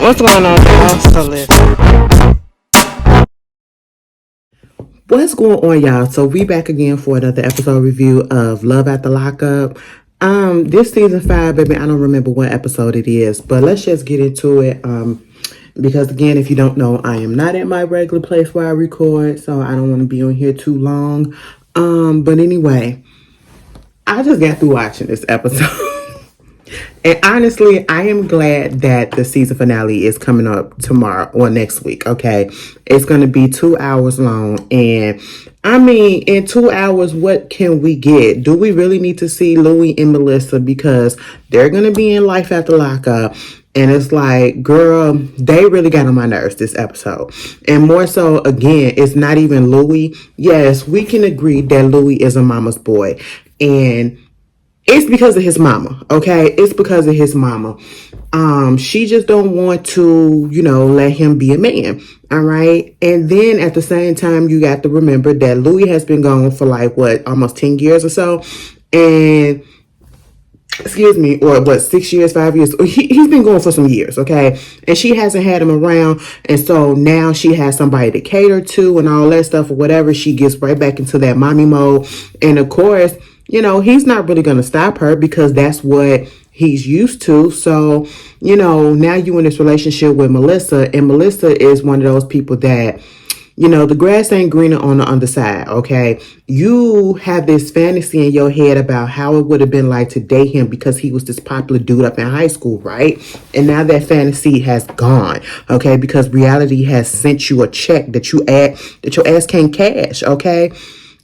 What's going on, y'all? So listen. What's going on, y'all? So we back again for another episode review of Love at the Lockup. This season 5, baby, I don't remember what episode it is, but let's just get into it. Because again, if you don't know, I am not at my regular place where I record, so I don't want to be on here too long. But anyway, I just got through watching this episode. And honestly, I am glad that the season finale is coming up tomorrow or next week, okay? It's going to be 2 hours long. And I mean, in 2 hours, what can we get? Do we really need to see Louis and Melissa? Because they're going to be in Life After Lockup. And it's like, girl, they really got on my nerves this episode. And more so, again, it's not even Louis. Yes, we can agree that Louis is a mama's boy. And it's because of his mama, okay? It's because of his mama. She just don't want to, let him be a man, all right? And then at the same time, you got to remember that Louis has been gone for almost 10 years or so. And, 6 years, 5 years? He's been gone for some years, okay? And she hasn't had him around. And so now she has somebody to cater to and all that stuff or whatever. She gets right back into that mommy mode. And of course, he's not really going to stop her because that's what he's used to. So, now you in this relationship with Melissa, and Melissa is one of those people that, the grass ain't greener on the underside, okay? You have this fantasy in your head about how it would have been like to date him because he was this popular dude up in high school, right? And now that fantasy has gone, okay? Because reality has sent you a check that your ass can't cash, okay?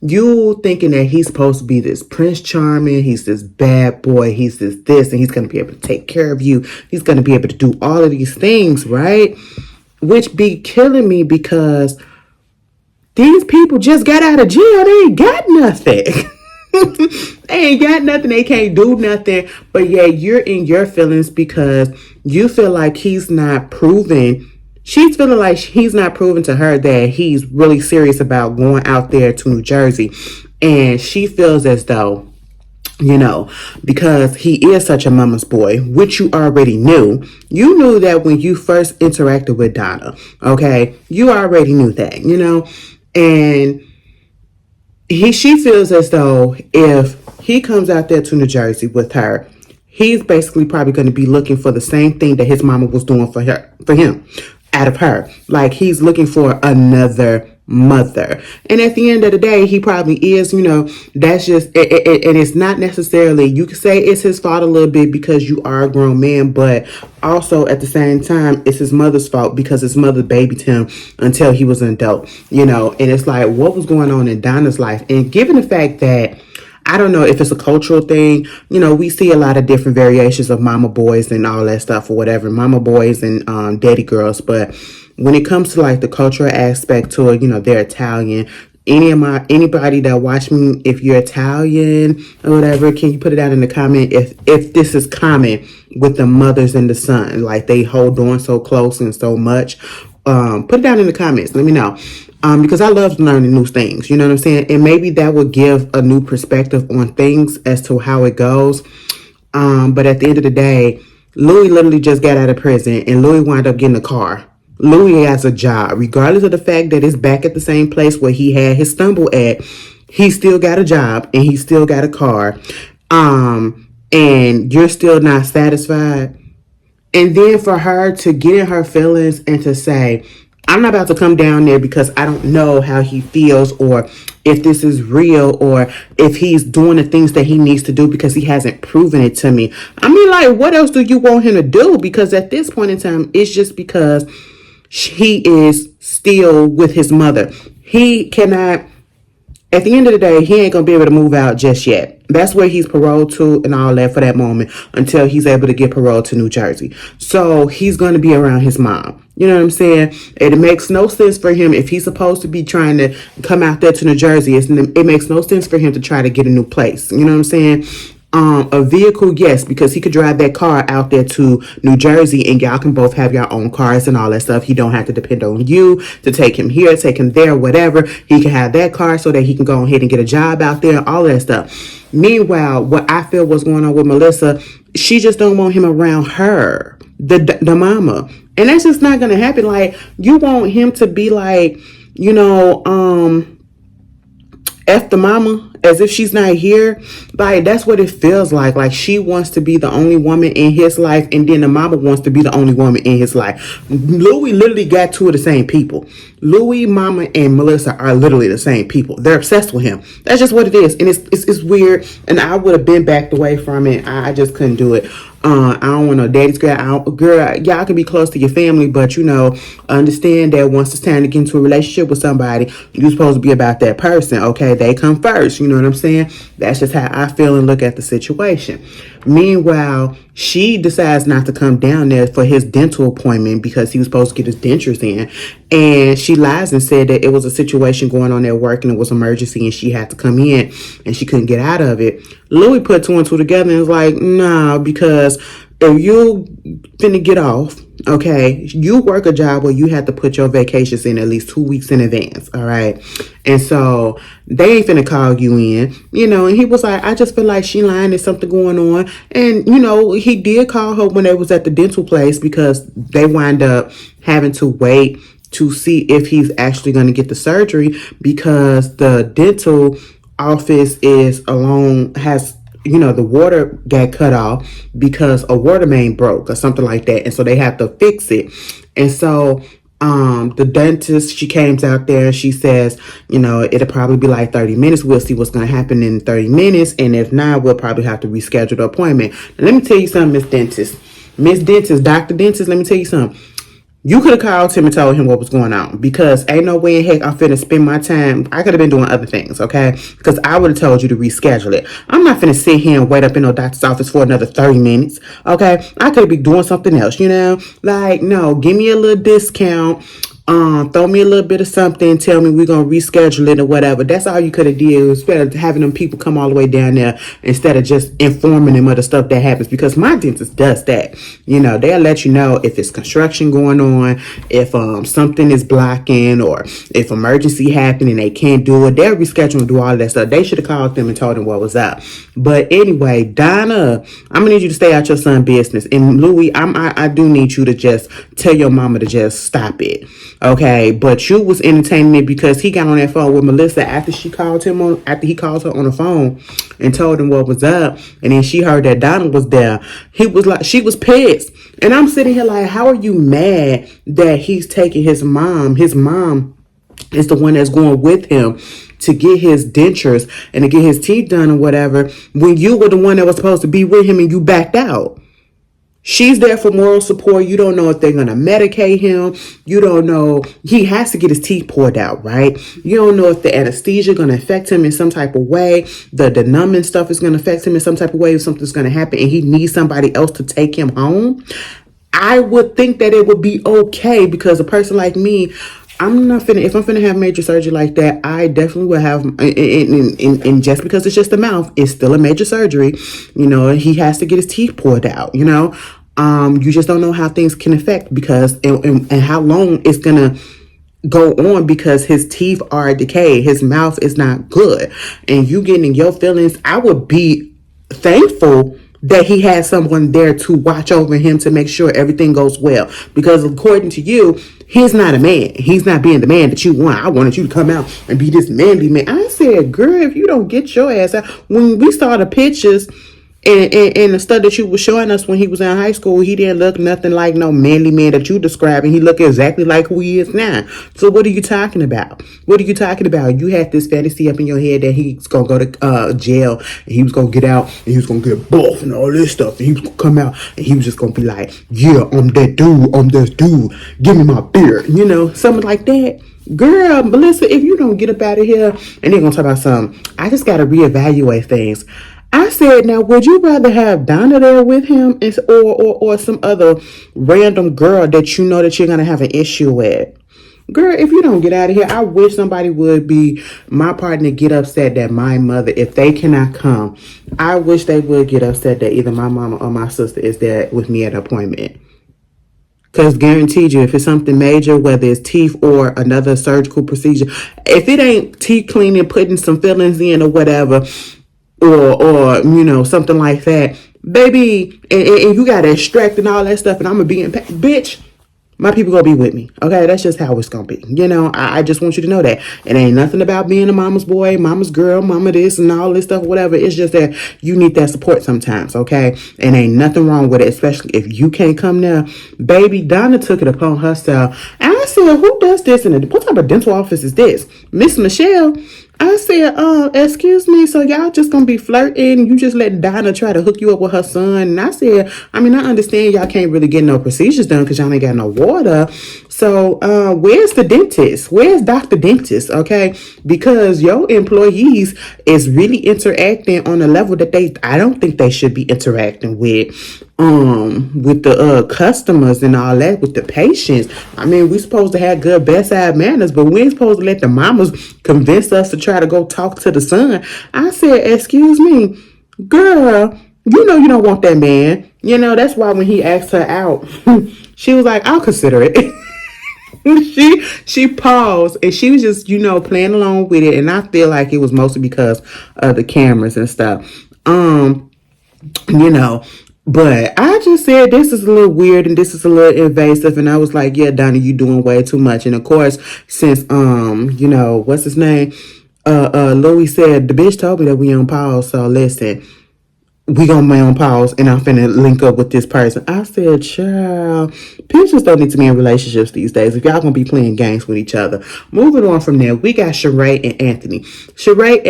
You thinking that he's supposed to be this Prince Charming, he's this bad boy, he's this, and he's going to be able to take care of you. He's going to be able to do all of these things, right? Which be killing me because these people just got out of jail. They ain't got nothing. They ain't got nothing. They can't do nothing. But yeah, you're in your feelings because you feel like he's not proving. She's feeling like he's not proving to her that he's really serious about going out there to New Jersey. And she feels as though, because he is such a mama's boy, which you already knew. You knew that when you first interacted with Donna, okay? You already knew that, And she feels as though if he comes out there to New Jersey with her, he's basically probably going to be looking for the same thing that his mama was doing for him. Out of her. Like he's looking for another mother. And at the end of the day, he probably is, that's just, and it's not necessarily, you could say it's his fault a little bit because you are a grown man, but also at the same time, it's his mother's fault because his mother babied him until he was an adult, and it's like, what was going on in Donna's life? And given the fact that I don't know if it's a cultural thing. We see a lot of different variations of mama boys and all that stuff or whatever, mama boys and daddy girls. But when it comes to like the cultural aspect to it, they're Italian. Anybody that watch me, if you're Italian or whatever, can you put it out in the comment if this is common with the mothers and the son, like they hold on so close and so much. Put it down in the comments. Let me know. Because I love learning new things, you know what I'm saying? And maybe that would give a new perspective on things as to how it goes. But at the end of the day, Louis literally just got out of prison and Louis wound up getting a car. Louis has a job, regardless of the fact that it's back at the same place where he had his stumble at. He still got a job and he still got a car. And you're still not satisfied. And then for her to get in her feelings and to say, I'm not about to come down there because I don't know how he feels or if this is real or if he's doing the things that he needs to do because he hasn't proven it to me. I mean, like, what else do you want him to do? Because at this point in time, it's just because he is still with his mother. He cannot, at the end of the day, he ain't going to be able to move out just yet. That's where he's paroled to and all that for that moment until he's able to get paroled to New Jersey. So he's going to be around his mom. You know what I'm saying? It makes no sense for him if he's supposed to be trying to come out there to New Jersey. It makes no sense for him to try to get a new place. You know what I'm saying? A vehicle, yes, because he could drive that car out there to New Jersey and y'all can both have your own cars and all that stuff. He don't have to depend on you to take him here, take him there, whatever. He can have that car so that he can go ahead and get a job out there, all that stuff. Meanwhile, what I feel was going on with Melissa She just don't want him around her, the mama. And that's just not gonna happen. Like, you want him to be like, you know, F the mama as if she's not here. Like, that's what it feels like. Like, she wants to be the only woman in his life, and then the mama wants to be the only woman in his life. Louis literally got two of the same people. Louis, mama, and Melissa are literally the same people. They're obsessed with him. That's just what it is. And it's weird. And I would have been backed away from it. I just couldn't do it. I don't want no daddy's girl. Girl, y'all can be close to your family, but understand that once it's time to get into a relationship with somebody, you're supposed to be about that person. Okay, they come first. You know what I'm saying? That's just how I feel and look at the situation. Meanwhile, she decides not to come down there for his dental appointment because he was supposed to get his dentures in. And she lies and said that it was a situation going on at work and it was an emergency and she had to come in and she couldn't get out of it. Louis put two and two together and was like, nah, because if you finna get off, okay, you work a job where you have to put your vacations in at least 2 weeks in advance, all right? And so they ain't finna call you in, and he was like, I just feel like she lying, there's something going on. And, he did call her when they was at the dental place because they wind up having to wait to see if he's actually going to get the surgery because the dental office has the water got cut off because a water main broke or something like that. And so they have to fix it. And so the dentist, she came out there and she says, it'll probably be like 30 minutes. We'll see what's going to happen in 30 minutes. And if not, we'll probably have to reschedule the appointment. Now, let me tell you something, Miss Dentist, Dr. Dentist, let me tell you something. You could have called him and told him what was going on because ain't no way in heck I'm finna spend my time. I could have been doing other things, okay? Because I would have told you to reschedule it. I'm not finna sit here and wait up in no doctor's office for another 30 minutes, okay? I could be doing something else, Like, no, give me a little discount. Throw me a little bit of something, tell me we're going to reschedule it or whatever. That's all you could have did instead of having them people come all the way down there instead of just informing them of the stuff that happens because my dentist does that. They'll let you know if it's construction going on, if something is blocking or if emergency happened and they can't do it. They'll reschedule and do all that stuff. They should have called them and told them what was up. But anyway, Donna, I'm going to need you to stay out your son's business. And Louis, I do need you to just tell your mama to just stop it. Okay, but you was entertaining it because he got on that phone with Melissa after he called her on the phone and told him what was up, and then she heard that Donna was there. He was like, she was pissed, and I'm sitting here like, how are you mad that he's taking his mom? His mom is the one that's going with him to get his dentures and to get his teeth done or whatever. When you were the one that was supposed to be with him and you backed out. She's there for moral support. You don't know if they're going to medicate him. You don't know. He has to get his teeth poured out, right? You don't know if the anesthesia is going to affect him in some type of way. The numbing stuff is going to affect him in some type of way. If something's going to happen and he needs somebody else to take him home. I would think that it would be okay because a person like me, if I'm finna have major surgery like that, I definitely will have, and just because it's just the mouth, it's still a major surgery. He has to get his teeth poured out, you just don't know how things can affect because, and how long it's gonna go on because his teeth are decayed. His mouth is not good. And you getting in your feelings, I would be thankful that he had someone there to watch over him to make sure everything goes well. Because according to you, he's not a man. He's not being the man that you want. I wanted you to come out and be this manly man. I said, girl, if you don't get your ass out. When we saw the pictures and the stuff that you were showing us when he was in high school, he didn't look nothing like no manly man that you describing. He looked exactly like who he is now. So what are you talking about? You had this fantasy up in your head that he's going to go to jail and he was going to get out and he was going to get buff and all this stuff. And he was going to come out and he was just going to be like, yeah, I'm that dude. I'm this dude. Give me my beer. Something like that. Girl, Melissa, if you don't get up out of here, and they're going to talk about something, I just got to reevaluate things. I said, now, would you rather have Donna there with him or some other random girl that you know that you're going to have an issue with? Girl, if you don't get out of here, I wish somebody would be my partner get upset that my mother, if they cannot come, I wish they would get upset that either my mama or my sister is there with me at an appointment. Because guaranteed you, if it's something major, whether it's teeth or another surgical procedure, if it ain't teeth cleaning, putting some fillings in or whatever, or something like that, baby, and you got to extract and all that stuff, and I'm going to be in bitch. My people gonna be with me. Okay, that's just how it's gonna be. I just want you to know that. It ain't nothing about being a mama's boy, mama's girl, mama this and all this stuff, whatever. It's just that you need that support sometimes, okay? And ain't nothing wrong with it, especially if you can't come there. Baby, Donna took it upon herself. And I said, who does this what type of dental office is this? Miss Michelle? I said, excuse me, so y'all just gonna be flirting? You just let Donna try to hook you up with her son? And I said, I understand y'all can't really get no procedures done because y'all ain't got no water. So, where's the dentist? Where's Dr. Dentist? Okay, because your employees is really interacting on a level that I don't think they should be interacting with the customers and all that, with the patients. We supposed to have good bedside manners, but we ain't supposed to let the mamas convince us to try to go talk to the son. I said, excuse me, girl, you know you don't want that man. That's why when he asked her out, she was like, I'll consider it. she paused and she was just, playing along with it. And I feel like it was mostly because of the cameras and stuff. But I just said this is a little weird and this is a little invasive, and I was like, yeah, Donnie, you doing way too much. And of course, since what's his name? Louis said the bitch told me that we on pause, so listen, we gonna be on pause and I'm finna link up with this person. I said, child, people just don't need to be in relationships these days if y'all gonna be playing games with each other. Moving on from there, we got Sheree and Anthony. Sheree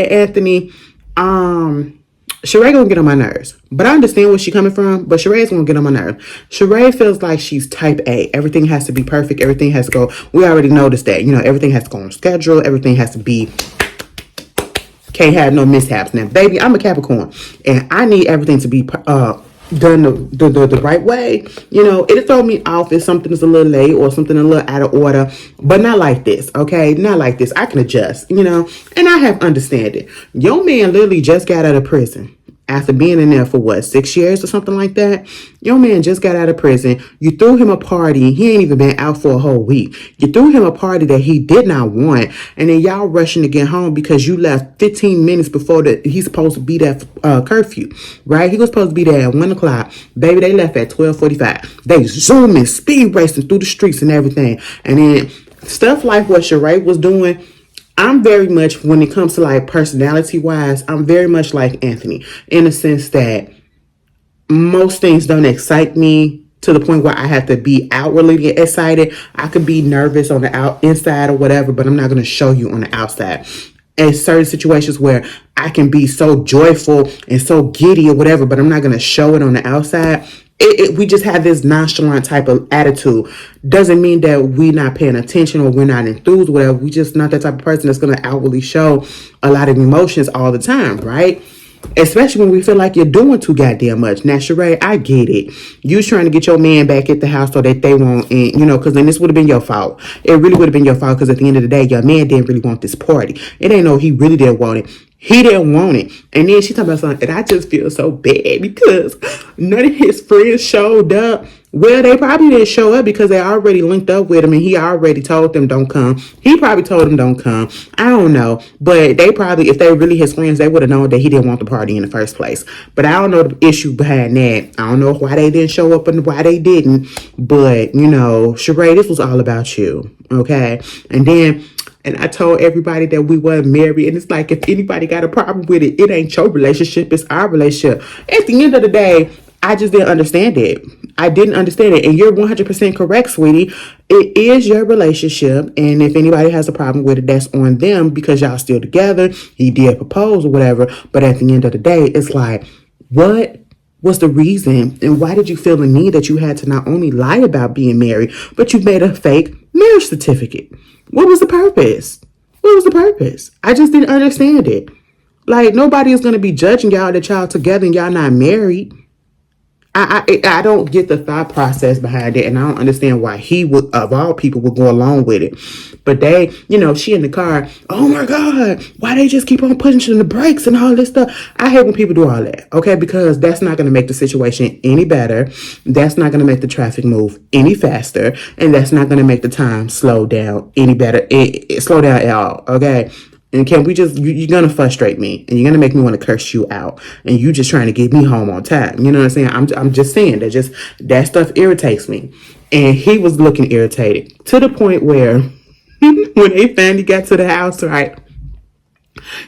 gonna get on my nerves, but I understand where she's coming from. But Sheree's gonna get on my nerves. Sheree feels like she's type A. Everything has to be perfect. Everything has to go. We already noticed that. Everything has to go on schedule. Everything has to be. Can't have no mishaps. Now, baby, I'm a Capricorn, and I need everything to be done the right way. It'll throw me off if something is a little late or something a little out of order, but not like this, okay? Not like this. I can adjust, and I have understanding. Your man literally just got out of prison after being in there for 6 years or something like that. Your man just got out of prison. You threw him a party. He ain't even been out for a whole week. You threw him a party that he did not want. And then y'all rushing to get home because you left 15 minutes before he's supposed to be there for curfew, right? He was supposed to be there at 1 o'clock. Baby, they left at 12:45. They zooming, speed racing through the streets and everything. And then stuff like what Sheree was doing, I'm very much, when it comes to like personality wise, I'm very much like Anthony in the sense that most things don't excite me to the point where I have to be outwardly excited. I could be nervous on the inside or whatever, but I'm not going to show you on the outside. In certain situations where I can be so joyful and so giddy or whatever, but I'm not going to show it on the outside. We just have this nonchalant type of attitude. Doesn't mean that we're not paying attention or we're not enthused or whatever. We just not that type of person that's going to outwardly show a lot of emotions all the time, right? Especially when we feel like you're doing too goddamn much. Now, Sheree, I get it. You trying to get your man back at the house so that they won't, because then this would have been your fault. It really would have been your fault because at the end of the day, your man didn't really want this party. It ain't no he really didn't want it. He didn't want it. And then she talking about something, and I just feel so bad because none of his friends showed up. Well, they probably didn't show up because they already linked up with him and he already told them don't come. He probably told them don't come. I don't know. But they probably, if they were really his friends, they would have known that he didn't want the party in the first place. But I don't know the issue behind that. I don't know why they didn't show up and why they didn't. But, Sheree, this was all about you. Okay? And I told everybody that we weren't married. And it's like, if anybody got a problem with it, it ain't your relationship. It's our relationship. At the end of the day, I just didn't understand it. I didn't understand it. And you're 100% correct, sweetie. It is your relationship. And if anybody has a problem with it, that's on them because y'all still together. He did propose or whatever. But at the end of the day, it's like, what was the reason? And why did you feel the need that you had to not only lie about being married, but you made a fake marriage certificate? What was the purpose? What was the purpose? I just didn't understand it. Like, nobody is going to be judging y'all that y'all together and y'all not married. I don't get the thought process behind it, and I don't understand why he would, of all people, would go along with it. But they, she in the car, oh my God, why they just keep on pushing the brakes and all this stuff? I hate when people do all that, okay? Because that's not going to make the situation any better. That's not going to make the traffic move any faster, and that's not going to make the time slow down any better. Slow down at all, okay? And can we just, you're going to frustrate me and you're going to make me want to curse you out. And you just trying to get me home on time. You know what I'm saying? I'm just saying that stuff irritates me. And he was looking irritated to the point where when they finally got to the house, right?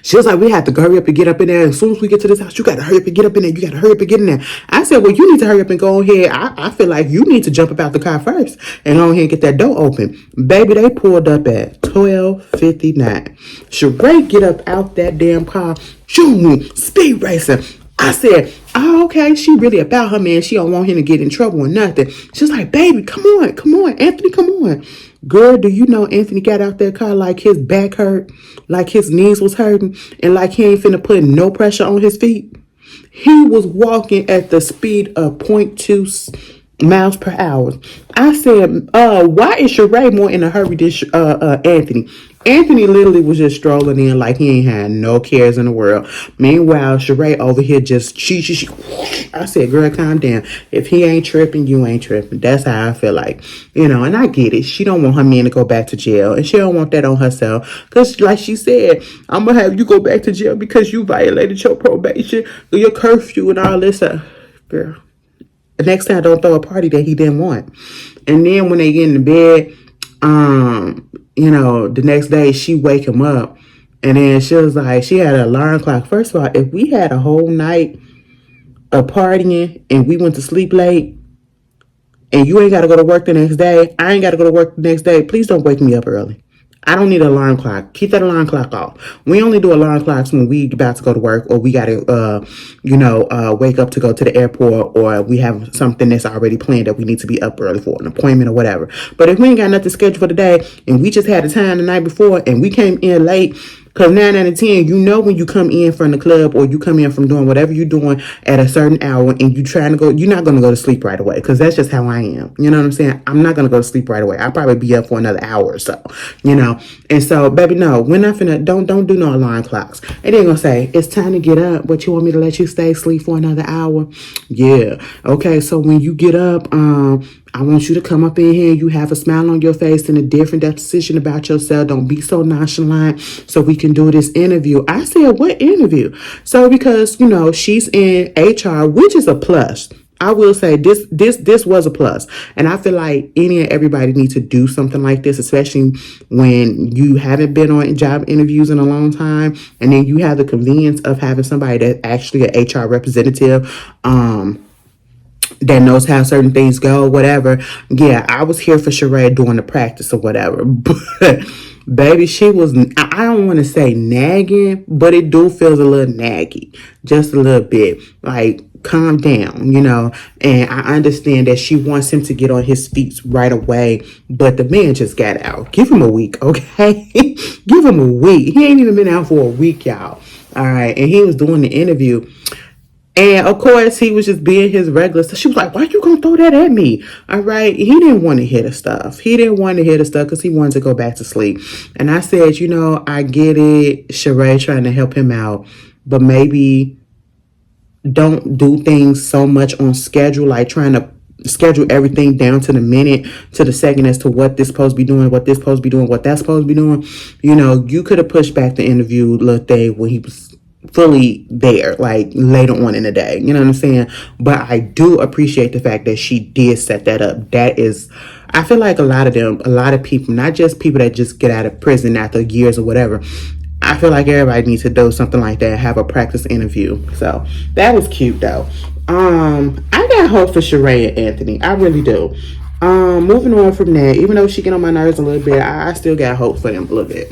She was like, we have to hurry up and get up in there. As soon as we get to this house, you got to hurry up and get up in there. You got to hurry up and get in there. I said, well, you need to hurry up and go ahead. I feel like you need to jump up out the car first and go ahead and get that door open. Baby, they pulled up at 12:59. Sheree get up out that damn car, shoo, speed racing. I said, oh, okay, she really about her man. She don't want him to get in trouble or nothing. She's like, baby, come on, Anthony, come on. Girl, do you know Anthony got out that car like his back hurt, like his knees was hurting, and like he ain't finna put no pressure on his feet? He was walking at the speed of point 0.2 miles per hour. I said, why is Sheree more in a hurry than Anthony? Anthony literally was just strolling in like he ain't had no cares in the world. Meanwhile, Sheree over here just she. I said, girl, calm down. If he ain't tripping, you ain't tripping. That's how I feel like. And I get it. She don't want her man to go back to jail. And she don't want that on herself. Because like she said, I'm going to have you go back to jail because you violated your probation, your curfew and all this stuff. Girl, next time don't throw a party that he didn't want. And then when they get in the bed, the next day she wake him up and then she was like, she had an alarm clock. First of all, if we had a whole night of partying and we went to sleep late and you ain't got to go to work the next day, I ain't got to go to work the next day, please don't wake me up early. I don't need an alarm clock. Keep that alarm clock off. We only do alarm clocks when we about to go to work or we got to, wake up to go to the airport or we have something that's already planned that we need to be up early for, an appointment or whatever. But if we ain't got nothing scheduled for the day and we just had the time the night before and we came in late, because 9 out of 10, when you come in from the club or you come in from doing whatever you're doing at a certain hour and you trying to go, you're not going to go to sleep right away because that's just how I am. You know what I'm saying? I'm not going to go to sleep right away. I'll probably be up for another hour or so, And so, baby, no, we're not finna, don't do no alarm clocks. And they're going to say, it's time to get up, but you want me to let you stay asleep for another hour? Yeah. Okay, so when you get up, I want you to come up in here. You have a smile on your face and a different decision about yourself. Don't be so nonchalant so we can do this interview. I said, what interview? So because, she's in HR, which is a plus. I will say this was a plus. And I feel like any and everybody needs to do something like this, especially when you haven't been on job interviews in a long time. And then you have the convenience of having somebody that's actually an HR representative, that knows how certain things go, whatever. Yeah, I was here for Sheree doing the practice or whatever. But baby, she was, I don't want to say nagging, but it do feels a little naggy. Just a little bit. Like, calm down, And I understand that she wants him to get on his feet right away, but the man just got out. Give him a week, okay? Give him a week. He ain't even been out for a week, y'all. All right, and he was doing the interview. And of course, he was just being his regular. So she was like, why you gonna throw that at me? All right. He didn't want to hear the stuff. He didn't want to hear the stuff because he wanted to go back to sleep. And I said, I get it. Sheree trying to help him out. But maybe don't do things so much on schedule, like trying to schedule everything down to the minute, to the second as to what this supposed to be doing, what this supposed to be doing, what that's supposed to be doing. You could have pushed back the interview little thing when he was fully there, like later on in the day, you know what I'm saying? But I do appreciate the fact that she did set that up. That is, I feel like a lot of people, not just people that just get out of prison after years or whatever, I feel like everybody needs to do something like that, have a practice interview. So that was cute though. I got hope for Sheree and Anthony. I really do. Moving on from that, even though she get on my nerves a little bit, I still got hope for them a little bit.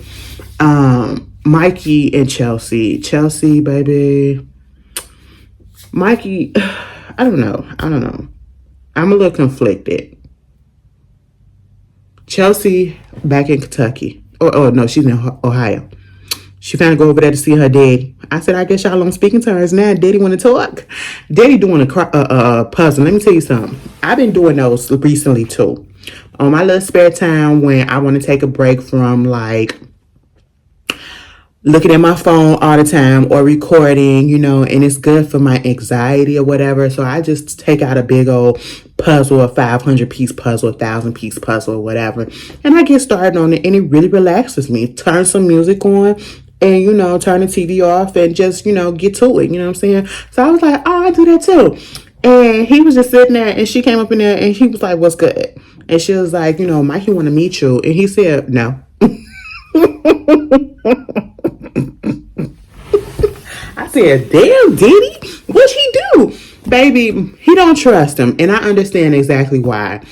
Mikey and Chelsea. Chelsea, baby. Mikey, I don't know. I'm a little conflicted. Chelsea back in Kentucky. Oh no, she's in Ohio. She finna go over there to see her daddy. I said, I guess y'all on speaking terms now. Daddy want to talk. Daddy doing a puzzle. Let me tell you something. I've been doing those recently too. On my little spare time when I want to take a break from like looking at my phone all the time or recording, and it's good for my anxiety or whatever. So I just take out a big old puzzle, a 500-piece puzzle, a 1,000-piece puzzle or whatever. And I get started on it and it really relaxes me. Turn some music on and, turn the TV off and just, get to it. You know what I'm saying? So I was like, oh, I do that too. And he was just sitting there, and she came up in there, and he was like, what's good? And she was like, Mikey want to meet you. And he said, no. I said, damn, did he? What'd he do? Baby, he don't trust him. And I understand exactly why.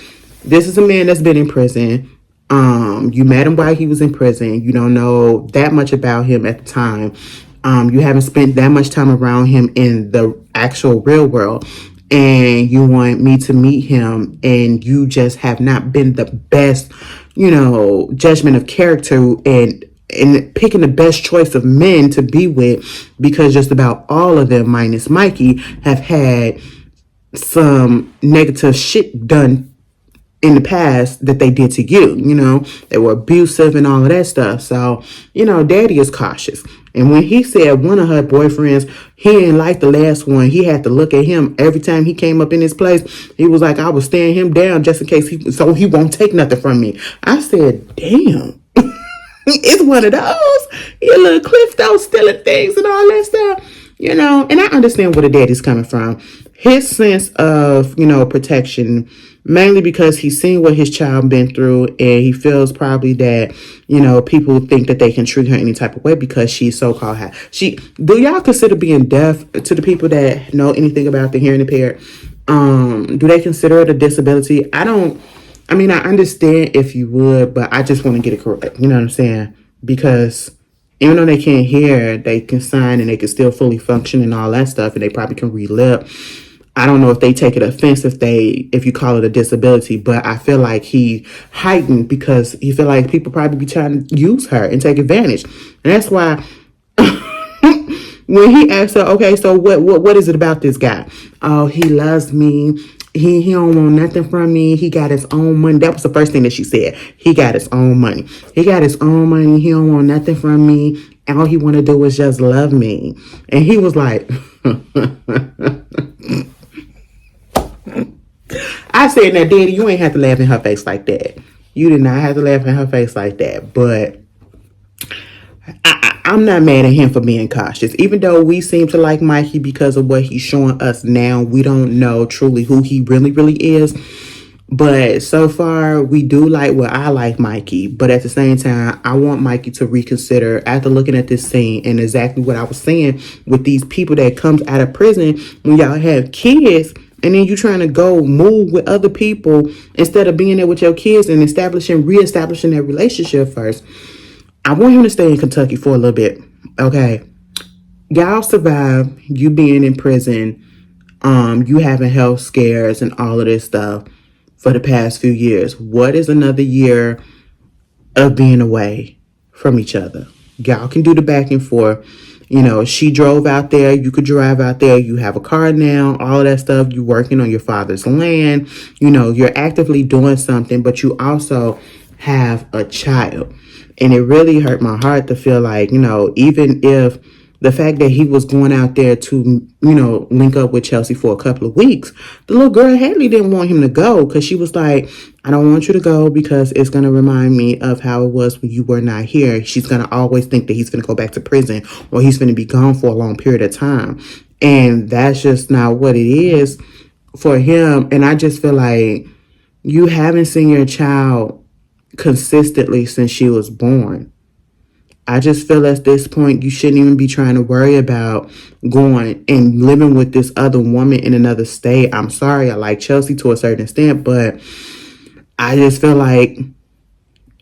This is a man that's been in prison. You met him while he was in prison. You don't know that much about him at the time. You haven't spent that much time around him in the actual real world. And you want me to meet him, and you just have not been the best, judgment of character and picking the best choice of men to be with, because just about all of them, minus Mikey, have had some negative shit done in the past that they did to you. They were abusive and all of that stuff. So, daddy is cautious. And when he said one of her boyfriends, he didn't like the last one, he had to look at him every time he came up in his place. He was like, I was staring him down just in case so he won't take nothing from me. I said, damn. It's one of those. You little Clifto stealing things and all that stuff. And I understand where the daddy's coming from. His sense of, protection, mainly because he's seen what his child been through, and he feels probably that, people think that they can treat her any type of way because she's so-called high. Do y'all consider being deaf, to the people that know anything about the hearing impaired? Do they consider it a disability? I understand if you would, but I just want to get it correct. You know what I'm saying? Because even though they can't hear, they can sign and they can still fully function and all that stuff, and they probably can read lip. I don't know if they take it offense if you call it a disability, but I feel like he heightened because he feel like people probably be trying to use her and take advantage. And that's why when he asked her, okay, so what is it about this guy? Oh, he loves me. He don't want nothing from me. He got his own money. That was the first thing that she said. He got his own money. He got his own money. He don't want nothing from me. All he want to do is just love me. And he was like, I said, now, Daddy, you ain't have to laugh in her face like that. You did not have to laugh in her face like that. But I'm not mad at him for being cautious. Even though we seem to like Mikey because of what he's showing us now, we don't know truly who he really, really is. But so far, we do like, I like Mikey. But at the same time, I want Mikey to reconsider after looking at this scene and exactly what I was saying with these people that comes out of prison when y'all have kids. And then you trying to go move with other people instead of being there with your kids and reestablishing that relationship first. I want him to stay in Kentucky for a little bit. Okay. Y'all survive you being in prison, you having health scares and all of this stuff for the past few years. What is another year of being away from each other? Y'all can do the back and forth. She drove out there. You could drive out there. You have a car now, all of that stuff. You're working on your father's land. You're actively doing something, but you also have a child. And it really hurt my heart to feel like, even if the fact that he was going out there to, link up with Chelsea for a couple of weeks, the little girl Haley didn't want him to go because she was like, I don't want you to go because it's going to remind me of how it was when you were not here. She's going to always think that he's going to go back to prison or he's going to be gone for a long period of time. And that's just not what it is for him. And I just feel like you haven't seen your child consistently since she was born. I just feel at this point you shouldn't even be trying to worry about going and living with this other woman in another state. I'm sorry, I like Chelsea to a certain extent, but I just feel like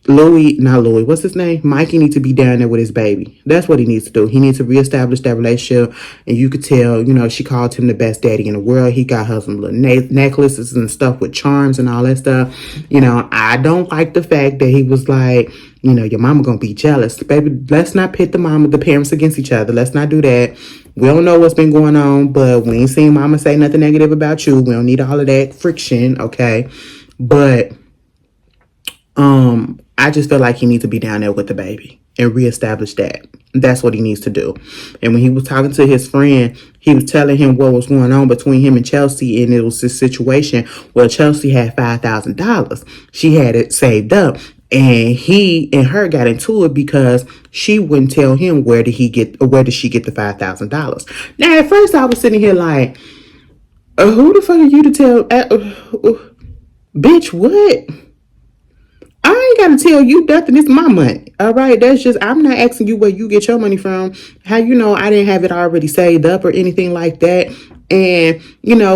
what's his name? Mikey needs to be down there with his baby. That's what he needs to do. He needs to reestablish that relationship. And you could tell, she called him the best daddy in the world. He got her some little necklaces and stuff with charms and all that stuff. I don't like the fact that he was like, your mama gonna be jealous. Baby, let's not pit the parents against each other. Let's not do that. We don't know what's been going on, but we ain't seen mama say nothing negative about you. We don't need all of that friction, okay? But I just feel like he needs to be down there with the baby and reestablish that. That's what he needs to do. And when he was talking to his friend, he was telling him what was going on between him and Chelsea. And it was this situation where Chelsea had $5,000. She had it saved up. And he and her got into it because she wouldn't tell him where did she get the $5,000. Now at first I was sitting here like, who the fuck are you to tell? Bitch, what? I ain't gotta tell you nothing. It's my money. All right. That's just, I'm not asking you where you get your money from. How you know I didn't have it already saved up or anything like that. And,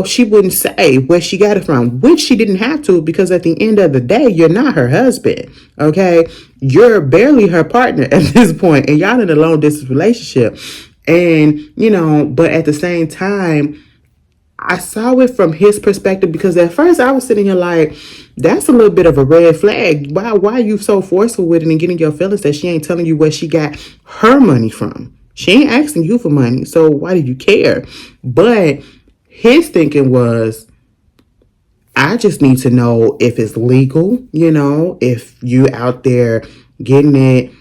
she wouldn't say where she got it from, which she didn't have to, because at the end of the day, you're not her husband. Okay. You're barely her partner at this point, and y'all in a long distance relationship. And, but at the same time, I saw it from his perspective, because at first I was sitting here like, that's a little bit of a red flag. Why are you so forceful with it and getting your feelings that she ain't telling you where she got her money from? She ain't asking you for money, so why do you care? But his thinking was, I just need to know if it's legal, if you out there getting it,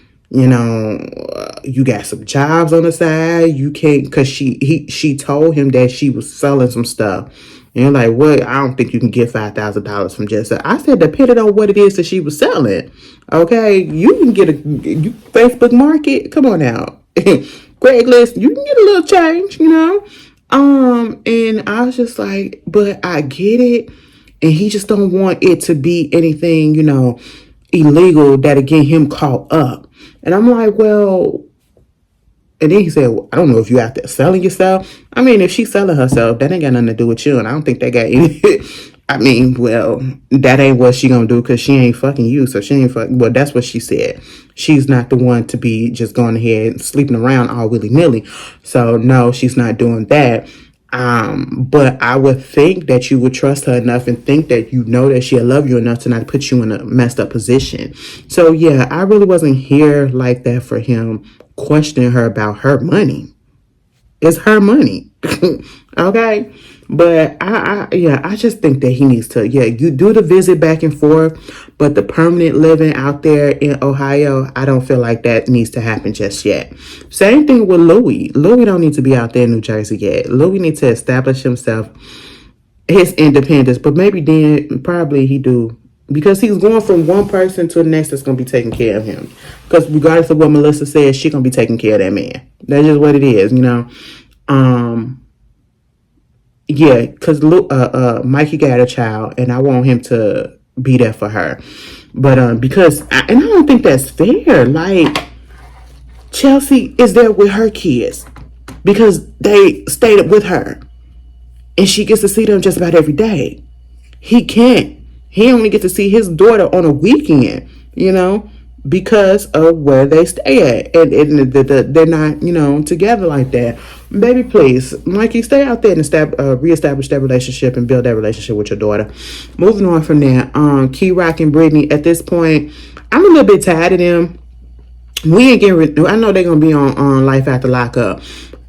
you got some jobs on the side. You can't, because she told him that she was selling some stuff. And you're like, what? I don't think you can get $5,000 from just that. I said, depending on what it is that she was selling. Okay, you can get Facebook Market. Come on now, Craigslist. You can get a little change, And I was just like, but I get it, and he just don't want it to be anything, illegal that'll get him caught up. And I'm like, well, and then he said, well, I don't know if you out there selling yourself. I mean, if she's selling herself, that ain't got nothing to do with you. And I don't think that got any. I mean, well, that ain't what she gonna do, because she ain't fucking you. So she ain't fucking. Well, that's what she said. She's not the one to be just going ahead and sleeping around all willy-nilly. So no, she's not doing that. But I would think that you would trust her enough and think that that she'll love you enough to not put you in a messed up position. So yeah, I really wasn't here like that for him questioning her about her money. It's her money. Okay. But I just think that he needs to, you do the visit back and forth, but the permanent living out there in Ohio, I don't feel like that needs to happen just yet. Same thing with Louis. Louis don't need to be out there in New Jersey yet. Louis needs to establish himself, his independence, but maybe then probably he do, because he's going from one person to the next that's going to be taking care of him. Because regardless of what Melissa says, she's going to be taking care of that man. That's just what it is, Yeah, because Mikey got a child, and I want him to be there for her. But because, I don't think that's fair. Like, Chelsea is there with her kids because they stayed with her, and she gets to see them just about every day. He can't. He only gets to see his daughter on a weekend, because of where they stay at. And they're not, together like that. Baby, please, Mikey, stay out there and reestablish that relationship and build that relationship with your daughter. Moving on from there, Key Rock and Brittany, at this point, I'm a little bit tired of them. We ain't getting I know they're going to be on Life After Lockup.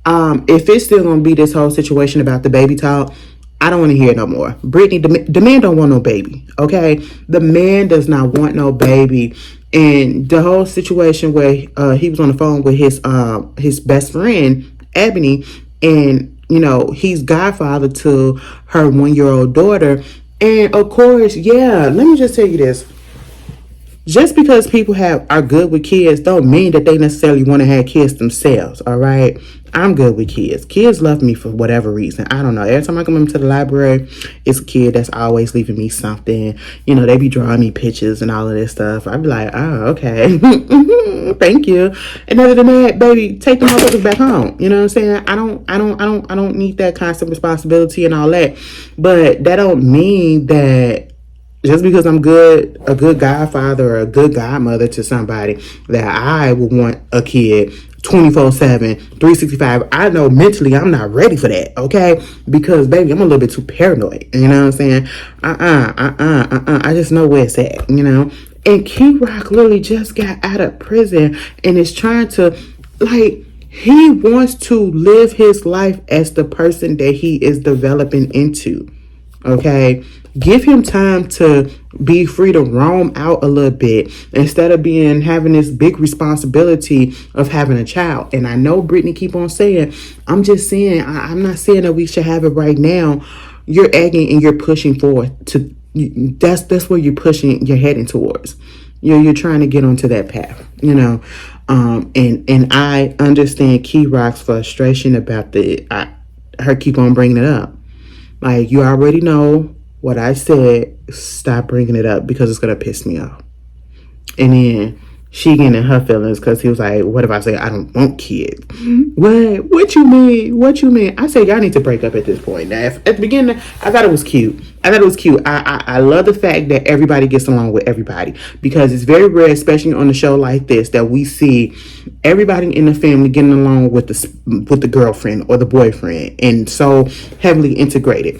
If it's still going to be this whole situation about the baby talk, I don't want to hear it no more. Brittany, the man don't want no baby, okay? The man does not want no baby. And the whole situation where he was on the phone with his best friend, Ebony, and, he's godfather to her 1-year-old daughter. And, of course, let me just tell you this. Just because people are good with kids don't mean that they necessarily want to have kids themselves, all right? I'm good with kids. Kids love me for whatever reason. I don't know. Every time I come into the library, it's a kid that's always leaving me something. They be drawing me pictures and all of this stuff. I be like, oh, okay. Thank you. And other than that, baby, take the motherfuckers back home. You know what I'm saying? I don't need that constant responsibility and all that. But that don't mean that just because I'm a good godfather or a good godmother to somebody, that I would want a kid 24/7, 365. I know mentally I'm not ready for that, okay? Because, baby, I'm a little bit too paranoid. You know what I'm saying? I just know where it's at, And Key Rock literally just got out of prison and is trying to, he wants to live his life as the person that he is developing into, okay? Give him time to be free to roam out a little bit instead of having this big responsibility of having a child. And I know Brittany keep on saying, I'm just saying, I'm not saying that we should have it right now. You're egging and you're pushing forward to, that's where you're pushing, you're heading towards. You're trying to get onto that path, you know. And I understand Key Rock's frustration about her keep on bringing it up. Like, you already know what I said. Stop bringing it up because it's gonna piss me off. And then she getting in her feelings because he was like, what if I say I don't want kids? What you mean? What you mean? I say y'all need to break up at this point. Now, at the beginning, I thought it was cute. I love the fact that everybody gets along with everybody, because it's very rare, especially on a show like this, that we see everybody in the family getting along with the girlfriend or the boyfriend and so heavily integrated.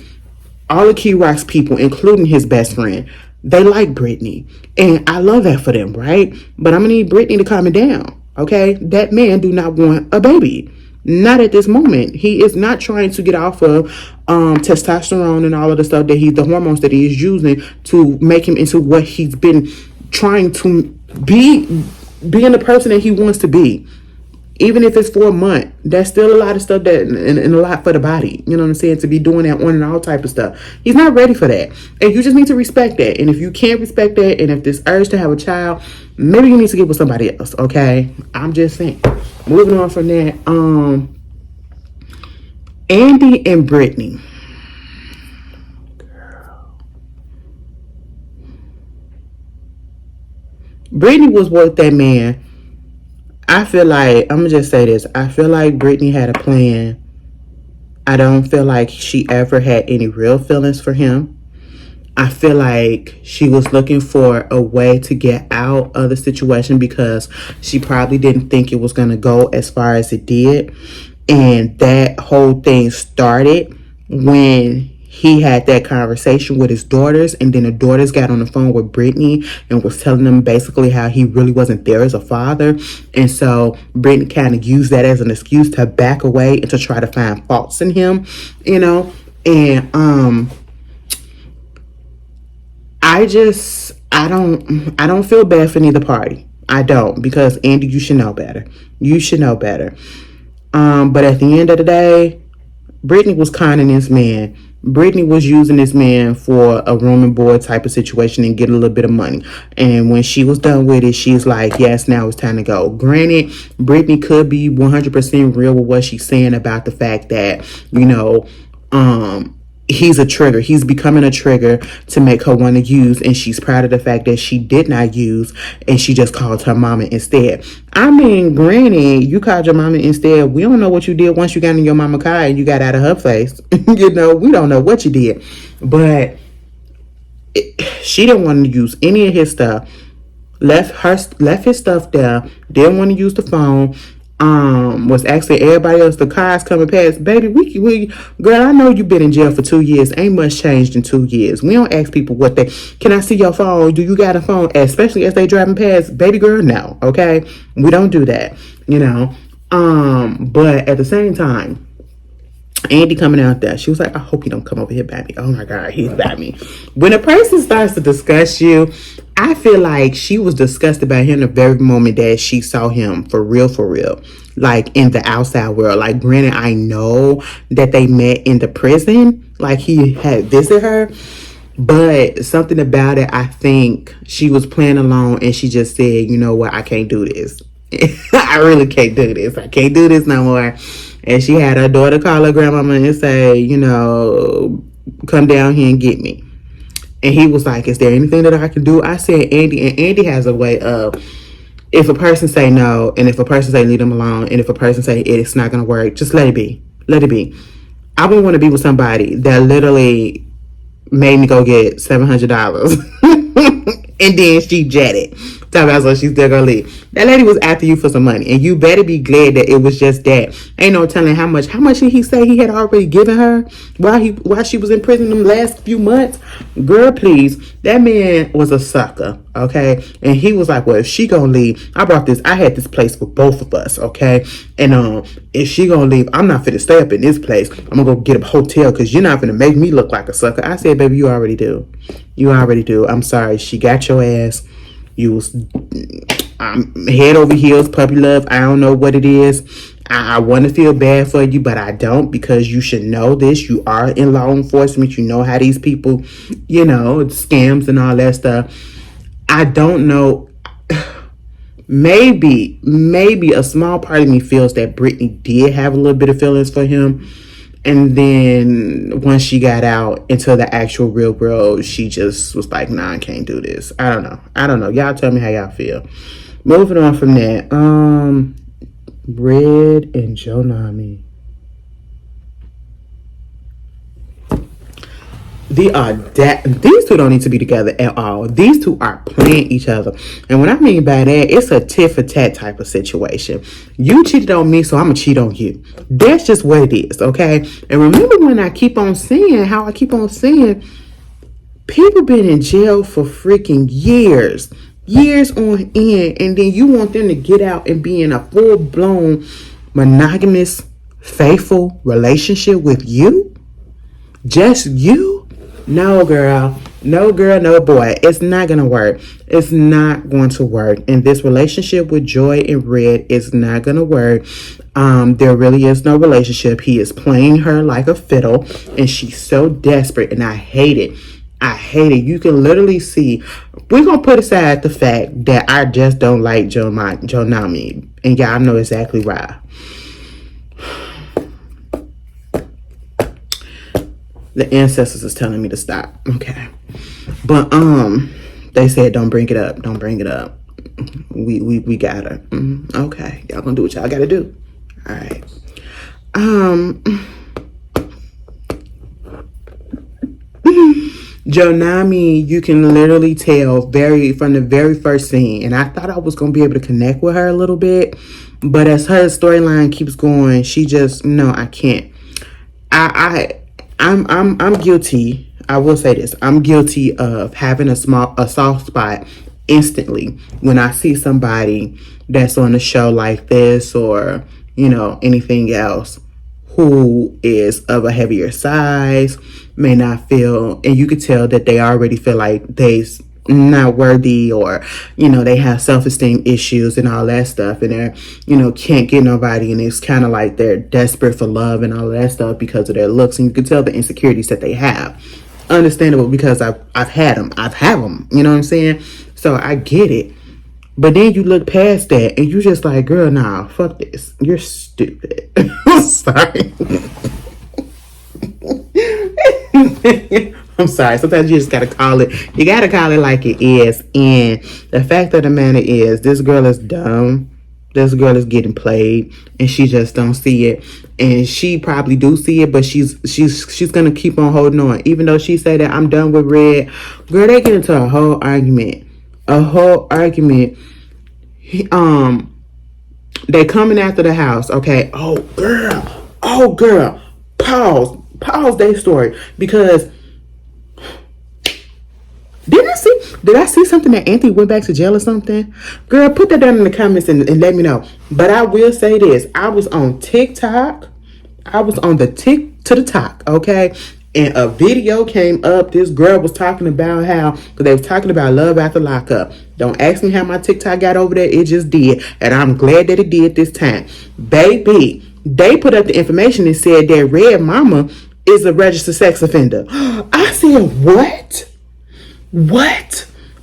All of Key Rock's people, including his best friend, they like Brittany. And I love that for them, right? But I'm going to need Brittany to calm it down, okay? That man do not want a baby. Not at this moment. He is not trying to get off of testosterone and all of the stuff the hormones that he is using to make him into what he's been trying to being the person that he wants to be. Even if it's for a month, that's still a lot of stuff and a lot for the body. You know what I'm saying? To be doing that on and all type of stuff. He's not ready for that. And you just need to respect that. And if you can't respect that, and if this urge to have a child, maybe you need to get with somebody else, okay? I'm just saying. Moving on from that, Andy and Brittany. Brittany was with that man. I feel like, I'm going to just say this. I feel like Brittany had a plan. I don't feel like she ever had any real feelings for him. I feel like she was looking for a way to get out of the situation because she probably didn't think it was going to go as far as it did. And that whole thing started when he had that conversation with his daughters, and then the daughters got on the phone with Brittany and was telling them basically how he really wasn't there as a father. And so Brittany kind of used that as an excuse to back away and to try to find faults in him, you know. And I don't feel bad for neither party. I don't, because Andy, you should know better. You should know better. But at the end of the day, Brittany was conning this man. Brittany was using this man for a room and board type of situation and get a little bit of money. And when she was done with it, she's like, yes, now it's time to go. Granted, Brittany could be 100% real with what she's saying about the fact that, you know, he's a trigger. He's becoming a trigger to make her want to use, and she's proud of the fact that she did not use and she just called her mama instead. I mean, granted, you called your mama instead. We don't know what you did once you got in your mama car and you got out of her face. You know, we don't know what you did. But she didn't want to use any of his stuff. Left his stuff there. Didn't want to use the phone. Was asking everybody else, the cars coming past, baby, we girl, I know you've been in jail for 2 years. Ain't much changed in 2 years. We don't ask people can I see your phone? Do you got a phone? Especially as they driving past, baby girl, no, okay? We don't do that, you know? But at the same time, Andy coming out there, she was like, I hope you don't come over here by me. Oh my God, he's by me. When a person starts to discuss you, I feel like she was disgusted by him the very moment that she saw him for real, like in the outside world. Like, granted, I know that they met in the prison, like he had visited her, but something about it, I think she was playing along and she just said, you know what, I can't do this. I really can't do this. I can't do this no more. And she had her daughter call her grandmama and say, you know, come down here and get me. And he was like, is there anything that I can do? I said, Andy, and Andy has a way of, if a person say no, and if a person say leave them alone, and if a person say it's not going to work, just let it be. Let it be. I wouldn't want to be with somebody that literally made me go get $700 and then she jetted. Talking about so she's still gonna leave. That lady was after you for some money, and you better be glad that it was just that. Ain't no telling how much. How much did he say he had already given her while she was in prison them last few months? Girl, please. That man was a sucker, okay? And he was like, well, if she gonna leave, I had this place for both of us, okay? And if she gonna leave, I'm not finna stay up in this place. I'm gonna go get a hotel because you're not finna make me look like a sucker. I said, baby, you already do. You already do. I'm sorry. She got your ass. You was head over heels, puppy love. I don't know what it is. I want to feel bad for you, but I don't, because you should know this. You are in law enforcement. You know how these people, you know, scams and all that stuff. I don't know maybe a small part of me feels that Brittany did have a little bit of feelings for him. And then once she got out into the actual real world, she just was like, nah, I can't do this. I don't know. Y'all tell me how y'all feel. Moving on from that, Red and Jonami. These two don't need to be together at all. These two are playing each other. And what I mean by that, it's a tit for tat type of situation. You cheated on me, so I'm going to cheat on you. That's just what it is, okay? And remember when I keep on saying, people been in jail for freaking years on end, and then you want them to get out and be in a full-blown monogamous, faithful relationship with you? Just you? No, girl. No, girl, no, boy. It's not going to work. It's not going to work. And this relationship with Joy and Red is not going to work. There really is no relationship. He is playing her like a fiddle, and she's so desperate, and I hate it. I hate it. You can literally see. We're going to put aside the fact that I just don't like Jonami. And y'all know exactly why. The ancestors is telling me to stop. Okay. But they said don't bring it up. Don't bring it up. We got her. Okay. Y'all gonna do what y'all gotta do. All right. Jonami, you can literally tell from the very first scene, and I thought I was gonna be able to connect with her a little bit, but as her storyline keeps going, she just I can't. I'm guilty. I will say this. I'm guilty of having a soft spot instantly when I see somebody that's on a show like this or, anything else who is of a heavier size, may not feel, and you could tell that they already feel like they're not worthy, or they have self-esteem issues and all that stuff, and they're can't get nobody, and it's kind of like they're desperate for love and all that stuff because of their looks, and you can tell the insecurities that they have. Understandable, because I've had them, you know what I'm saying? So I get it. But then you look past that and you just like, girl, nah, fuck this, you're stupid. Sorry. I'm sorry. Sometimes you just gotta call it. You gotta call it like it is. And the fact of the matter is, this girl is dumb. This girl is getting played, and she just don't see it. And she probably do see it, but she's gonna keep on holding on, even though she said that I'm done with Red. Girl, they get into a whole argument. They coming after the house. Okay. Oh girl. Pause their story, because did I see something that Anthony went back to jail or something? Girl, put that down in the comments and let me know. But I will say this. I was on TikTok. I was on the tick to the talk, okay? And a video came up. This girl was talking about how, because they was talking about love after lockup. Don't ask me how my TikTok got over there. It just did. And I'm glad that it did this time. Baby, they put up the information and said that Red Mama is a registered sex offender. I said, what?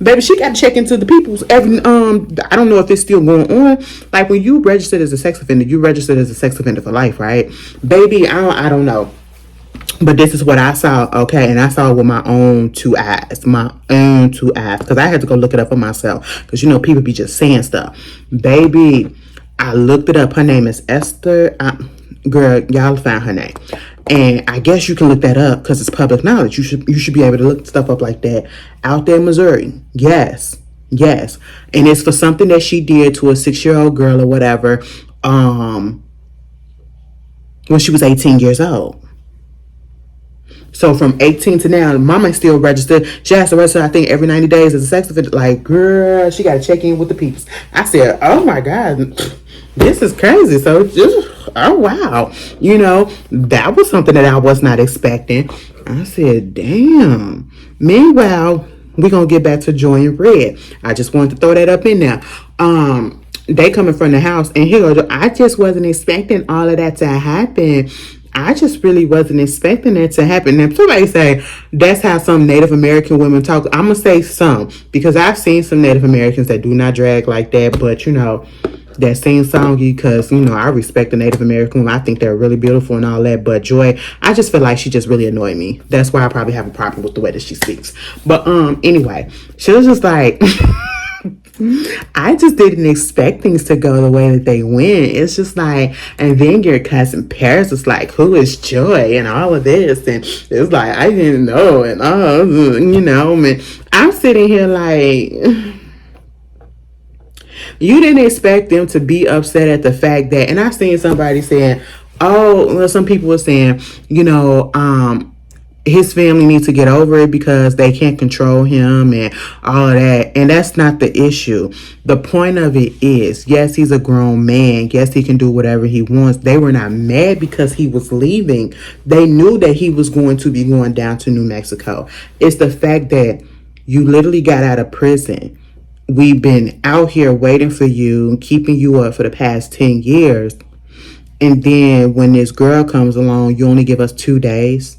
Baby, she got to check into the people's every I don't know if it's still going on. Like, when you registered as a sex offender, you registered as a sex offender for life, right? Baby, I don't know. But this is what I saw, okay? And I saw it with my own two eyes. Because I had to go look it up for myself. Because, people be just saying stuff. Baby, I looked it up. Her name is Esther. Girl, y'all found her name. And I guess you can look that up because it's public knowledge. You should be able to look stuff up like that out there in Missouri. Yes. And it's for something that she did to a 6-year-old girl or whatever when she was 18 years old. So from 18 to now, Mama still registered. She has to register, I think, every 90 days as a sex offender. Like, girl, she got to check in with the peeps. I said, oh my God, this is crazy. So just, oh wow. That was something that I was not expecting. I said, damn. Meanwhile, we're going to get back to Joy and Red. I just wanted to throw that up in there. They coming from the house, and here I just wasn't expecting all of that to happen. I just really wasn't expecting that to happen. Now, somebody say that's how some Native American women talk. I'm gonna say some because I've seen some Native Americans that do not drag like that. But that sing songy because I respect the Native American women. I think they're really beautiful and all that. But Joy, I just feel like she just really annoyed me. That's why I probably have a problem with the way that she speaks. But anyway, she was just like. I just didn't expect things to go the way that they went. It's just like, and then your cousin Paris was like, "Who is Joy?" and all of this, and it's like I didn't know, and and I'm sitting here like, you didn't expect them to be upset at the fact that, and I seen somebody saying, "Oh," well, some people were saying, his family needs to get over it because they can't control him and all of that. And that's not the issue. The point of it is, yes, he's a grown man. Yes, he can do whatever he wants. They were not mad because he was leaving. They knew that he was going to be going down to New Mexico. It's the fact that you literally got out of prison. We've been out here waiting for you, keeping you up for the past 10 years. And then when this girl comes along, you only give us 2 days.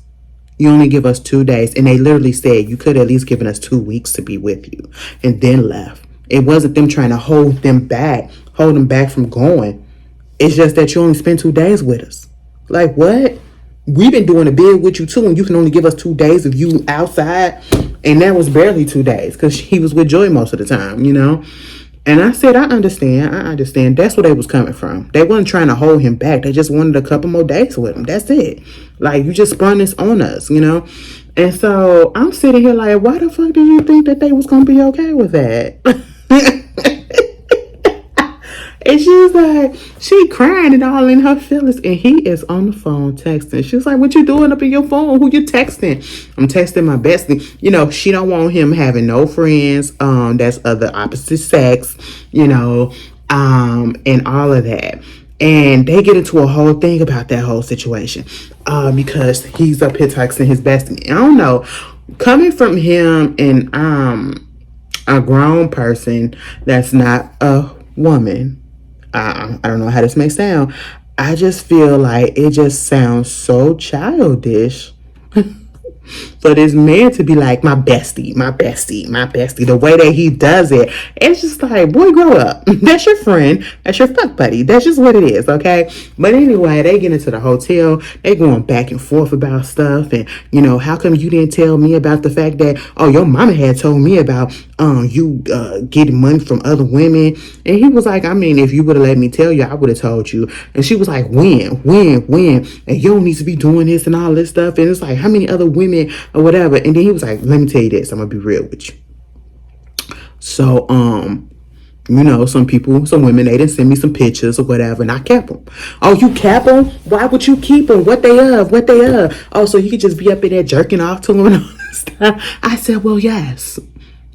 You only give us 2 days. And they literally said you could at least given us 2 weeks to be with you and then left. It wasn't them trying to hold them back from going. It's just that you only spent 2 days with us. Like, what? We've been doing a bid with you too, and you can only give us 2 days of you outside. And that was barely 2 days because he was with Joy most of the time, And I said, I understand. That's where they was coming from. They wasn't trying to hold him back. They just wanted a couple more days with him. That's it. Like, you just sprung this on us, And so I'm sitting here like, why the fuck do you think that they was going to be okay with that? And she was like, she crying and all in her feelings. And he is on the phone texting. She was like, what you doing up in your phone? Who you texting? I'm texting my bestie. She don't want him having no friends that's of the opposite sex, and all of that. And they get into a whole thing about that whole situation because he's up here texting his bestie. I don't know. Coming from him and a grown person that's not a woman, I don't know how this may sound. I just feel like it just sounds so childish for this man to be like, my bestie. The way that he does it, it's just like, boy, grow up. That's your friend. That's your fuck buddy. That's just what it is, okay? But anyway, they get into the hotel. They going back and forth about stuff. And, how come you didn't tell me about the fact that, oh, your mama had told me about you getting money from other women? And he was like, I mean, if you would have let me tell you, I would have told you. And she was like, when? And you don't need to be doing this and all this stuff. And it's like, how many other women or whatever? And then he was like, let me tell you this, I'm gonna be real with you. So some women, they didn't send me some pictures or whatever, and I kept them. Oh, you kept them? Why would you keep them? What they of? Oh, so you could just be up in there jerking off to them and all this stuff. I said, well, yes.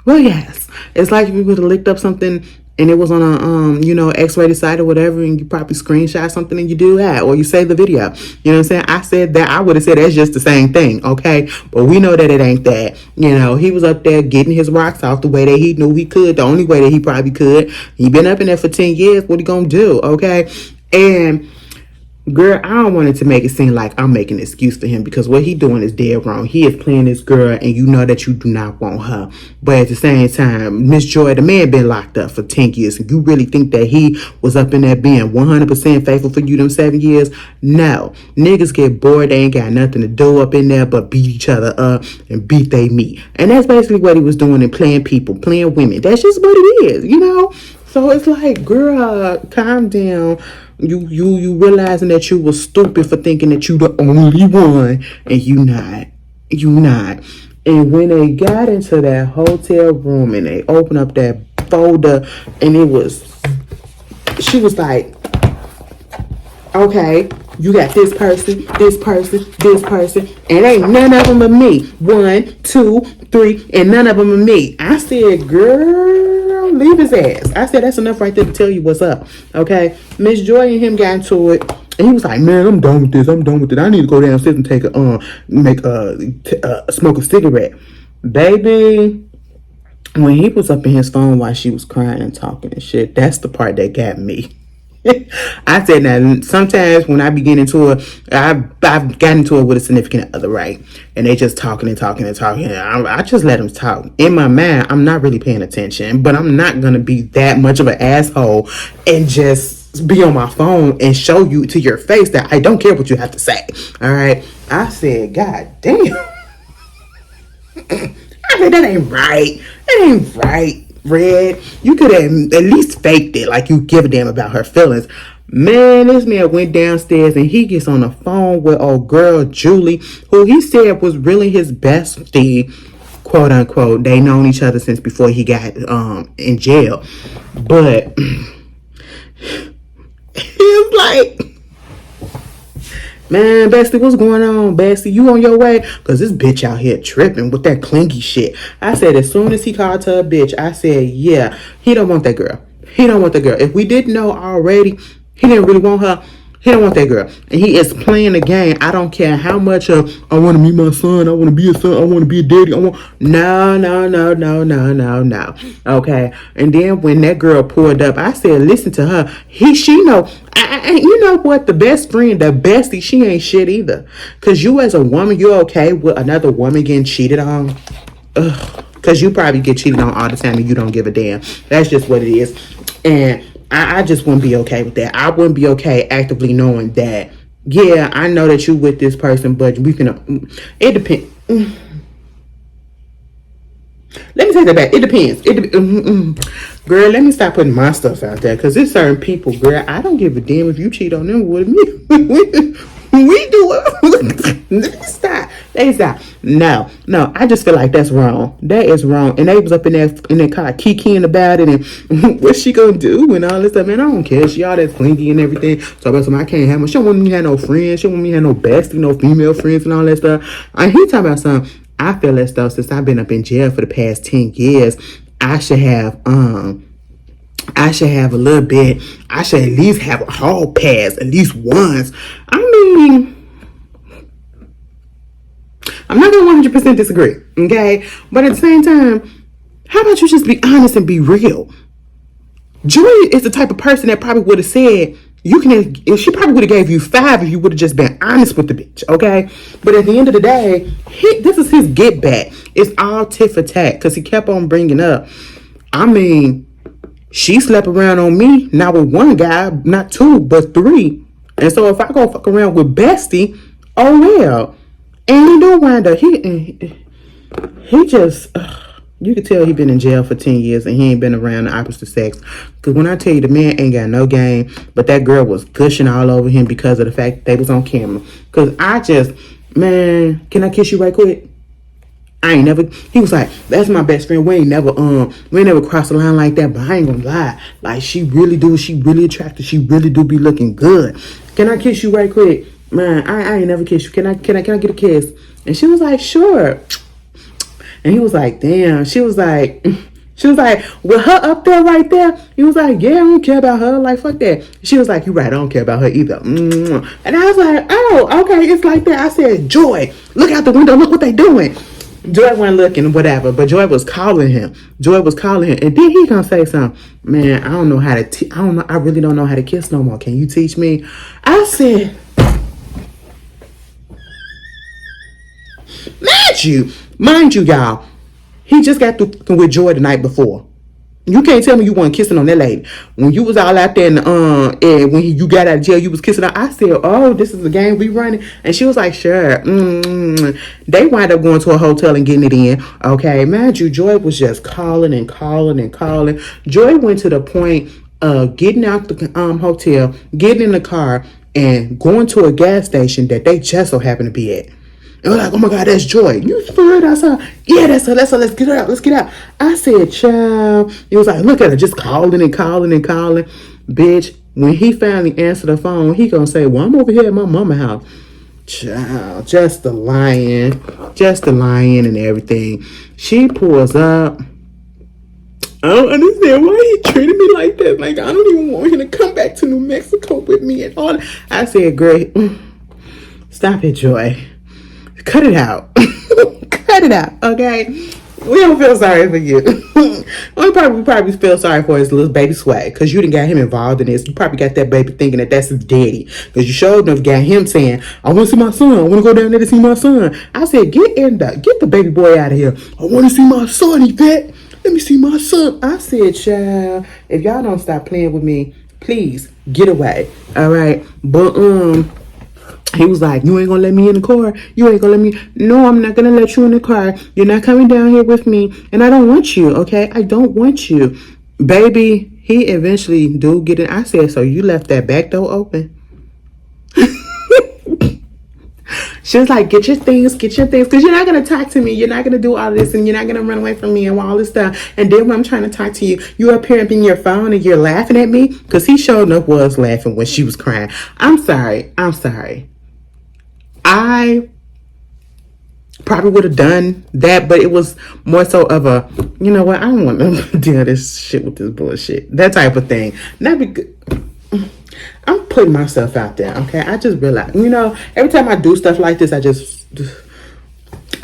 It's like if you would have licked up something and it was on a X-rated site or whatever, and you probably screenshot something and you do that, or you save the video. You know what I'm saying? I said that. I would have said that's just the same thing, okay? But we know that it ain't that. He was up there getting his rocks off the way that he knew he could, the only way that he probably could. He been up in there for 10 years. What he gonna do, okay? And girl, I don't want it to make it seem like I'm making an excuse for him, because what he doing is dead wrong. He is playing this girl, and you know that you do not want her. But at the same time, Miss Joy, the man been locked up for 10 years. And you really think that he was up in there being 100% faithful for you them 7 years? No. Niggas get bored. They ain't got nothing to do up in there but beat each other up and beat they meat. And that's basically what he was doing, and playing people, playing women. That's just what it is, So it's like, girl, calm down. You realizing that you was stupid for thinking that you the only one, and you not. And when they got into that hotel room and they opened up that folder, and she was like, okay, you got this person, and ain't none of them are me. 1, 2, 3, and none of them are me. I said, girl, leave his ass. I said, that's enough right there to tell you what's up, okay? Miss Joy and him got into it, and he was like, man, I'm done with this. I need to go downstairs and take smoke a cigarette. Baby, when he was up in his phone while she was crying and talking and shit, that's the part that got me. I said now sometimes when I be getting into it, I've gotten into it with a significant other, right? And they just talking and talking and talking. And I just let them talk. In my mind, I'm not really paying attention, but I'm not gonna be that much of an asshole and just be on my phone and show you to your face that I don't care what you have to say. All right. I said, God damn. I said, that ain't right. That ain't right. Red, you could have at least faked it like you give a damn about her feelings. Man, this man went downstairs and he gets on the phone with old girl Julie, who he said was really his bestie, quote unquote. They known each other since before he got in jail. But he was like, man, Bestie, what's going on, Bestie? You on your way? Because this bitch out here tripping with that clingy shit. I said, as soon as he called her a bitch, I said, yeah, he don't want that girl. He don't want that girl. If we didn't know already, he didn't really want her. He don't want that girl. And he is playing the game. I don't care how much of, I want to meet my son. I want to be a son. I want to be a daddy. No. Okay. And then when that girl pulled up, I said, listen to her. She know. You know what? The best friend, the bestie, she ain't shit either. Because you as a woman, you're okay with another woman getting cheated on. Because you probably get cheated on all the time and you don't give a damn. That's just what it is. And I just wouldn't be okay with that. I wouldn't be okay actively knowing that, yeah, I know that you with this person, but we can, it depends. Let me take that back. It depends. Girl, let me stop putting my stuff out there. Because there's certain people, girl, I don't give a damn if you cheat on them with me. We do it. Let me stop. No, I just feel like that's wrong. That is wrong. And they was up in that car kikiing about it and what's she gonna do and all this stuff. Man, I don't care. She all that clingy and everything. So about something I can't have. She don't want me to have no friends. She don't want me to have no bestie, no female friends and all that stuff. And he talking about something. I feel as though since I've been up in jail for the past 10 years, I should have a little bit. I should at least have a hall pass at least once. I mean, I'm not gonna 100% disagree, okay? But at the same time, how about you just be honest and be real? Joy is the type of person that probably would have said, she probably would have gave you 5 if you would have just been honest with the bitch, okay? But at the end of the day, this is his get back. It's all tit for tat because he kept on bringing up. I mean, she slept around on me, not with one guy, not 2, but 3. And so if I go fuck around with Bestie, oh well. And he do wind up, he just, you could tell he been in jail for 10 years and he ain't been around the opposite sex. Because when I tell you the man ain't got no game, but that girl was gushing all over him because of the fact that they was on camera. Because man, can I kiss you right quick? He was like, that's my best friend. We ain't never crossed the line like that, but I ain't gonna lie. Like, she really attractive. She really do be looking good. Can I kiss you right quick? Man, I ain't never kissed you. Can I get a kiss? And she was like, sure. And he was like, damn. She was like, with her up there right there? He was like, yeah, I don't care about her. Like, fuck that. She was like, you're right, I don't care about her either. And I was like, oh, okay, it's like that. I said, Joy, look out the window, look what they doing. Joy wasn't looking, whatever, but Joy was calling him. And then he gonna say something. Man, I don't know how to, I really don't know how to kiss no more. Can you teach me? I said, mind you, y'all, he just got through with Joy the night before. You can't tell me you weren't kissing on that lady. When you was all out there and when you got out of jail, you was kissing her. I said, oh, this is the game we running. And she was like, sure. They wind up going to a hotel and getting it in. Okay, mind you, Joy was just calling. Joy went to the point of getting out the hotel, getting in the car, and going to a gas station that they just so happened to be at. And we're like, oh my God, that's Joy. You for real? That's her. Yeah, that's her. Let's get her out. Let's get out. I said, child. He was like, look at her, just calling. Bitch, when he finally answered the phone, he gonna say, well, I'm over here at my mama's house. Child, just the lying and everything. She pulls up. I don't understand why he treated me like that. Like, I don't even want him to come back to New Mexico with me and all. I said, great. Stop it, Joy. Cut it out. Cut it out, okay? We don't feel sorry for you. Well, probably feel sorry for his little baby swag because you didn't got him involved in this. You probably got that baby thinking that that's his daddy because you showed enough got him saying, "I want to see my son. I want to go down there to see my son." I said, get the baby boy out of here. I want to see my son, Yvette. Let me see my son. I said, child, if y'all don't stop playing with me, please get away. All right, but he was like, "You ain't gonna let me in the car. You ain't gonna let me." No, I'm not gonna let you in the car. You're not coming down here with me. And I don't want you, okay? I don't want you. Baby, he eventually do get it. I said, "So you left that back door open?" She was like, get your things, because you're not going to talk to me. You're not going to do all this, and you're not going to run away from me and all this stuff. And then when I'm trying to talk to you, you up here in your phone and you're laughing at me? Because he showed up was laughing when she was crying. I'm sorry. I probably would have done that, but it was more so of a, you know what, I don't want to deal this shit with this bullshit. That type of thing. Not because I'm putting myself out there, okay? I just realize, every time I do stuff like this, I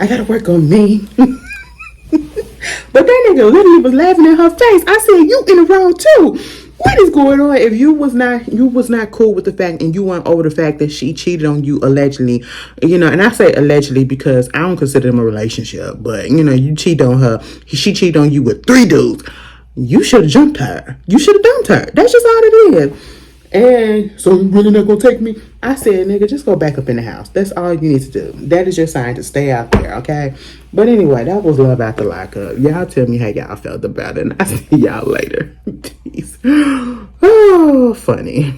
gotta work on me. But that nigga literally was laughing in her face. I said, you in the wrong too. What is going on? If you was not cool with the fact and you weren't over the fact that she cheated on you allegedly, and I say allegedly because I don't consider them a relationship, but you cheat on her. She cheated on you with 3 dudes. You should have jumped her. You should have dumped her. That's just all it is. And so you really not gonna take me? I said, nigga, just go back up in the house. That's all you need to do. That is your sign to stay out there, okay? But anyway, that was Love After Lockup. Y'all tell me how y'all felt about it, and I'll see y'all later. Peace. Oh, funny.